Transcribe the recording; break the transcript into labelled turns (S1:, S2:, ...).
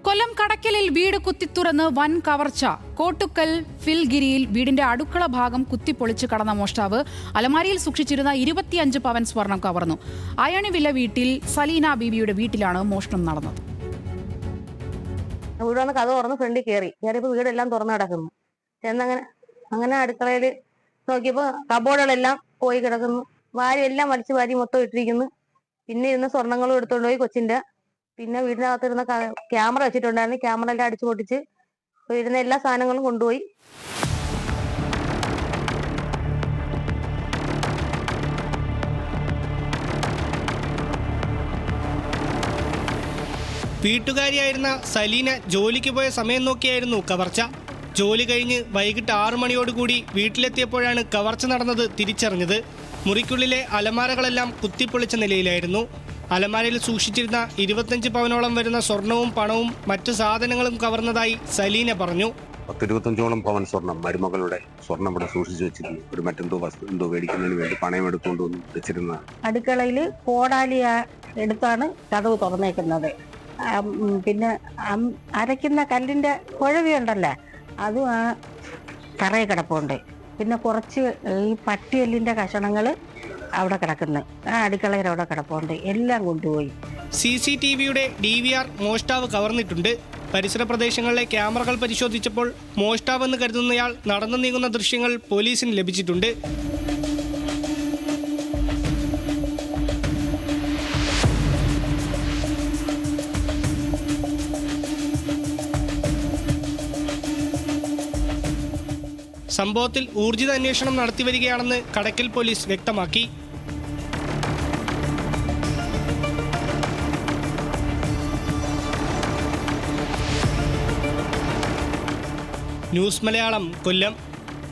S1: കൊല്ലം കടക്കലിൽ വീട് കുത്തിത്തുറന്ന് വൻ കവർച്ച. കോട്ടുക്കൽ ഫിൽഗിരിയിൽ വീടിന്റെ അടുക്കള ഭാഗം കുത്തിപ്പൊളിച്ച് കടന്ന മോഷ്ടാവ് അലമാരിയിൽ സൂക്ഷിച്ചിരുന്ന 25 പവൻ സ്വർണം കവർന്നു. അയണിവില്ല വീട്ടിൽ സലീന ബീബിയുടെ വീട്ടിലാണ് മോഷണം നടന്നത്.
S2: വീട് വന്ന് കഥ തുറന്ന് ഫ്രണ്ടിൽ കയറിയപ്പോ വീടെല്ലാം തുറന്നു കിടക്കുന്നു. അങ്ങനെ അടുക്കളയിൽ നോക്കിയപ്പോ കബോർഡുകളെല്ലാം പോയി കിടക്കുന്നു. എല്ലാം വലിച്ചു വാരി മൊത്തം ഇട്ടിരിക്കുന്നു. പിന്നെ ഇരുന്ന സ്വർണ്ണങ്ങളും എടുത്തോണ്ട് പോയി കൊച്ചിന്റെ. പിന്നെ വീടിനകത്തിരുന്ന ക്യാമറ വെച്ചിട്ടുണ്ടായിരുന്നു. ക്യാമറ എല്ലാം അടിച്ചു പൊട്ടിച്ച് വീടിന്റെ എല്ലാ സാധനങ്ങളും കൊണ്ടുപോയി.
S3: വീട്ടുകാരിയായിരുന്ന സലീന ജോലിക്ക് പോയ സമയം നോക്കിയായിരുന്നു കവർച്ച. ജോലി കഴിഞ്ഞ് വൈകിട്ട് 6 മണിയോടുകൂടി വീട്ടിലെത്തിയപ്പോഴാണ് കവർച്ച നടന്നത് തിരിച്ചറിഞ്ഞത്. മുറിക്കുള്ളിലെ അലമാരകളെല്ലാം കുത്തിപ്പൊളിച്ച നിലയിലായിരുന്നു. അലമാരയിൽ സൂക്ഷിച്ചിരുന്ന 25 പവനോളം വരുന്ന സ്വർണവും പണവും മറ്റു സാധനങ്ങളും കവർന്നതായി സലീന പറഞ്ഞു.
S4: 25ഓളം പവൻ സ്വർണം മരുമകളുടെ സ്വർണം ഇവിടെ സൂക്ഷിച്ചു വെച്ചിരുന്നു. ഒരു മറ്റെന്തോ വസ്തു മേടിക്കുന്നതിന് വേണ്ടി പണയം എടുത്തുകൊണ്ട് വന്ന് വെച്ചിരുന്നതാണ്.
S2: അടുക്കളയിൽ കോടാലി എടുത്താണ് കതവ് തുറന്നേക്കുന്നത്. പിന്നെ അരയ്ക്കുന്ന കല്ലിന്റെ കുഴവിയുണ്ടല്ലോ, അതും ആ തറയിൽ കിടപ്പുണ്ട്. പിന്നെ കുറച്ച് ഈ പട്ടിയെല്ലിന്റെ കഷണങ്ങൾ അവിടെ കിടക്കുന്നു. ആ അടുക്കളയിൽ അവിടെ കിടപ്പുണ്ട്. എല്ലാം കൊണ്ടുപോയി.
S3: CCTVയുടെ DVR മോഷ്ടാവ് കവർന്നിട്ടുണ്ട്. പരിസര പ്രദേശങ്ങളിലെ ക്യാമറകൾ പരിശോധിച്ചപ്പോൾ മോഷ്ടാവെന്ന് കരുതുന്നയാൾ നടന്നു നീങ്ങുന്ന ദൃശ്യങ്ങൾ പോലീസിന് ലഭിച്ചിട്ടുണ്ട്. സംഭവത്തിൽ ഊർജിത അന്വേഷണം നടത്തിവരികയാണെന്ന് കടക്കൽ പോലീസ് വ്യക്തമാക്കി. ന്യൂസ് മലയാളം, കൊല്ലം.